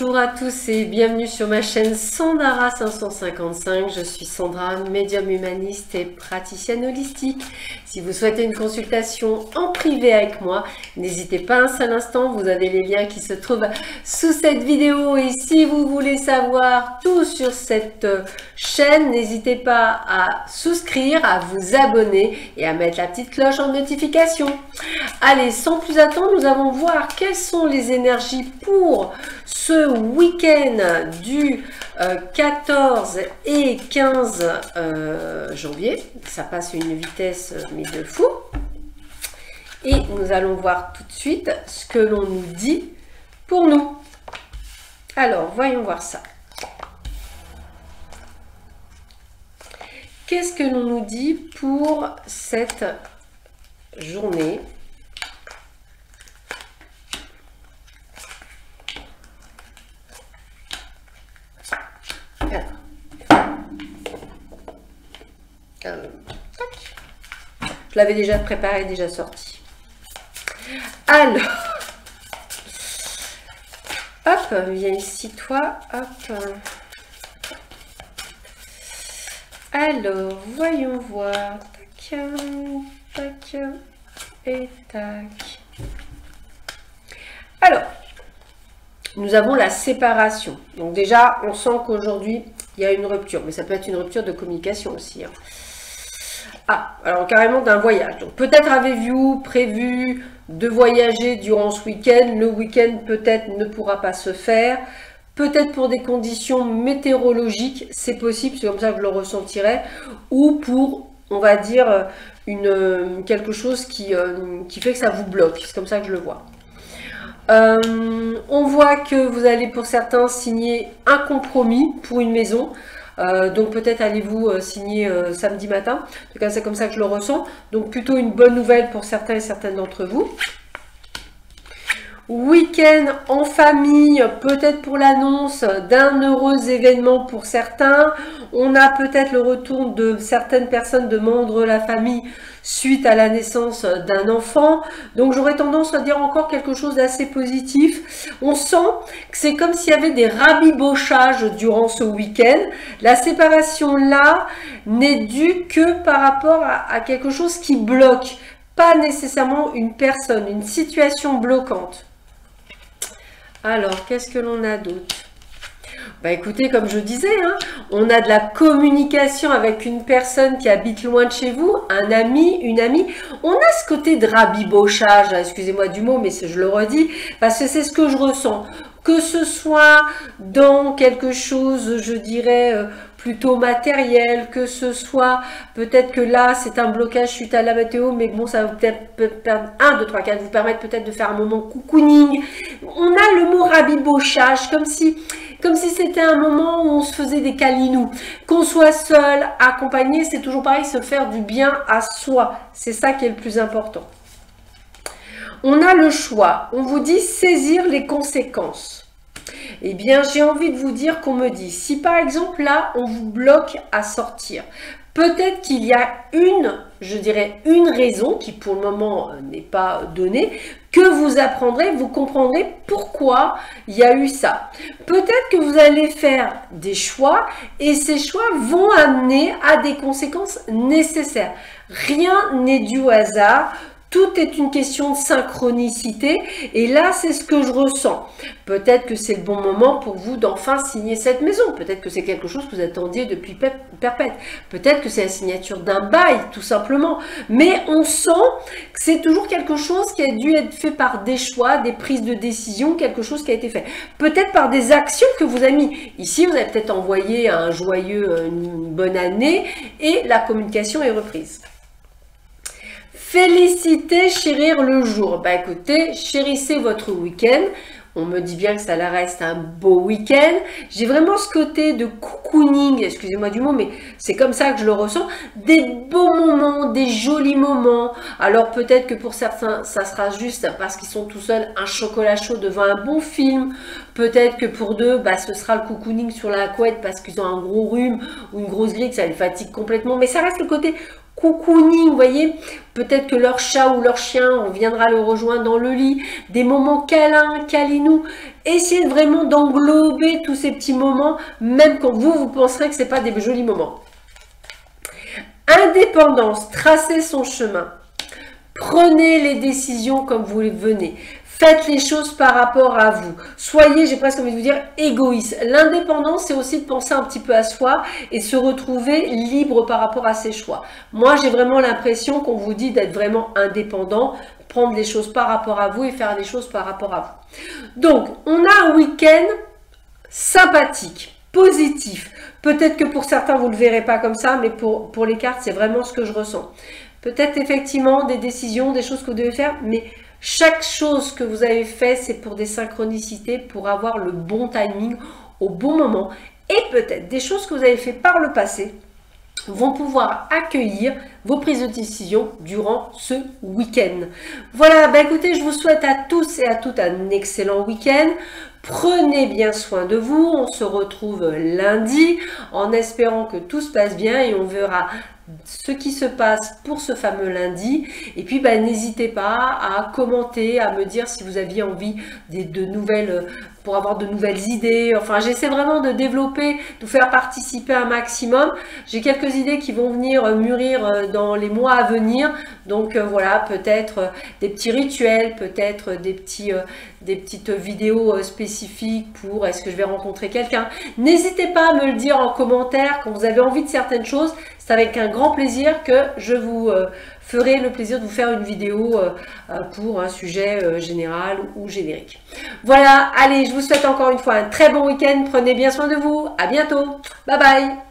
Bonjour à tous et bienvenue sur ma chaîne Sandara 555. Je suis Sandra, médium humaniste et praticienne holistique. Si vous souhaitez une consultation en privé avec moi, n'hésitez pas un seul instant, vous avez les liens qui se trouvent sous cette vidéo. Et si vous voulez savoir tout sur cette chaîne, n'hésitez pas à souscrire, à vous abonner et à mettre la petite cloche en notification. Allez, sans plus attendre, nous allons voir quelles sont les énergies pour ce week-end du 14 et 15 janvier. Ça passe une vitesse mais de fou. Et nous allons voir tout de suite ce que l'on nous dit pour nous. Alors, voyons voir ça. Qu'est-ce que l'on nous dit pour cette journée ? Je l'avais déjà préparé, déjà sorti. Alors, hop, viens ici toi, hop. Alors, voyons voir. Tac, tac, et tac. Alors, nous avons la séparation. Donc déjà, on sent qu'aujourd'hui, il y a une rupture. Mais ça peut être une rupture de communication aussi. Hein. Ah, alors carrément d'un voyage. Donc peut-être avez-vous prévu de voyager durant ce week-end. Le week-end peut-être ne pourra pas se faire. Peut-être pour des conditions météorologiques, c'est possible, c'est comme ça que je le ressentirai. Ou pour, on va dire, quelque chose qui fait que ça vous bloque. C'est comme ça que je le vois. On voit que vous allez pour certains signer un compromis pour une maison. Donc peut-être allez-vous signer samedi matin. En tout cas, c'est comme ça que je le ressens. Donc plutôt une bonne nouvelle pour certains et certaines d'entre vous. Week-end en famille, peut-être pour l'annonce d'un heureux événement pour certains. On a peut-être le retour de certaines personnes de membres de la famille suite à la naissance d'un enfant. Donc j'aurais tendance à dire encore quelque chose d'assez positif. On sent que c'est comme s'il y avait des rabibochages durant ce week-end. La séparation là n'est due que par rapport à quelque chose qui bloque, pas nécessairement une personne, une situation bloquante. Alors, qu'est-ce que l'on a d'autre? Bah écoutez, comme je disais, hein, on a de la communication avec une personne qui habite loin de chez vous, un ami, une amie. On a ce côté de rabibochage, excusez-moi du mot, mais je le redis, parce que c'est ce que je ressens. Que ce soit dans quelque chose, je dirais, plutôt matériel, que ce soit, peut-être que là, c'est un blocage suite à la météo, mais bon, ça va peut-être, 1, 2, 3, 4, vous permettre peut-être de faire un moment cocooning. On a le mot rabibochage, comme si c'était un moment où on se faisait des câlinous. Qu'on soit seul, accompagné, c'est toujours pareil, se faire du bien à soi. C'est ça qui est le plus important. On a le choix. On vous dit saisir les conséquences. Eh bien, j'ai envie de vous dire qu'on me dit, si par exemple là, on vous bloque à sortir, peut-être qu'il y a je dirais une raison qui pour le moment n'est pas donnée, que vous apprendrez, vous comprendrez pourquoi il y a eu ça. Peut-être que vous allez faire des choix et ces choix vont amener à des conséquences nécessaires. Rien n'est dû au hasard. Tout est une question de synchronicité et là, c'est ce que je ressens. Peut-être que c'est le bon moment pour vous d'enfin signer cette maison. Peut-être que c'est quelque chose que vous attendiez depuis perpète. Peut-être que c'est la signature d'un bail, tout simplement. Mais on sent que c'est toujours quelque chose qui a dû être fait par des choix, des prises de décision, quelque chose qui a été fait. Peut-être par des actions que vous avez mis. Ici, vous avez peut-être envoyé un joyeux, une bonne année et la communication est reprise. Féliciter, chérir le jour. Bah écoutez, chérissez votre week-end. On me dit bien que ça reste un beau week-end. J'ai vraiment ce côté de cocooning, excusez-moi du mot, mais c'est comme ça que je le ressens. Des beaux moments, des jolis moments. Alors peut-être que pour certains, ça sera juste parce qu'ils sont tout seuls, un chocolat chaud devant un bon film. Peut-être que pour deux, bah, ce sera le cocooning sur la couette parce qu'ils ont un gros rhume ou une grosse grippe, ça les fatigue complètement. Mais ça reste le côté cocooning, vous voyez, peut-être que leur chat ou leur chien, on viendra le rejoindre dans le lit, des moments câlins, câlinous, essayez vraiment d'englober tous ces petits moments, même quand vous penserez que ce n'est pas des jolis moments. Indépendance, tracez son chemin, prenez les décisions comme vous les venez. Faites les choses par rapport à vous. Soyez, j'ai presque envie de vous dire, égoïste. L'indépendance, c'est aussi de penser un petit peu à soi et se retrouver libre par rapport à ses choix. Moi, j'ai vraiment l'impression qu'on vous dit d'être vraiment indépendant, prendre les choses par rapport à vous et faire les choses par rapport à vous. Donc, on a un week-end sympathique, positif. Peut-être que pour certains, vous ne le verrez pas comme ça, mais pour les cartes, c'est vraiment ce que je ressens. Peut-être effectivement des décisions, des choses que vous devez faire, mais chaque chose que vous avez fait, c'est pour des synchronicités, pour avoir le bon timing au bon moment. Et peut-être des choses que vous avez fait par le passé vont pouvoir accueillir vos prises de décision durant ce week-end. Voilà, bah écoutez, je vous souhaite à tous et à toutes un excellent week-end. Prenez bien soin de vous. On se retrouve lundi en espérant que tout se passe bien et on verra ce qui se passe pour ce fameux lundi. Et puis n'hésitez pas à commenter, à me dire si vous aviez envie de nouvelles, pour avoir de nouvelles idées. Enfin, j'essaie vraiment de développer, de vous faire participer un maximum. J'ai quelques idées qui vont venir mûrir dans les mois à venir. Donc voilà, peut-être des petits rituels, peut-être des petites vidéos spécifiques pour est-ce que je vais rencontrer quelqu'un. N'hésitez pas à me le dire en commentaire quand vous avez envie de certaines choses. C'est avec un grand plaisir que je vous ferai le plaisir de vous faire une vidéo pour un sujet général ou générique. Voilà, allez, je vous souhaite encore une fois un très bon week-end. Prenez bien soin de vous. À bientôt. Bye bye.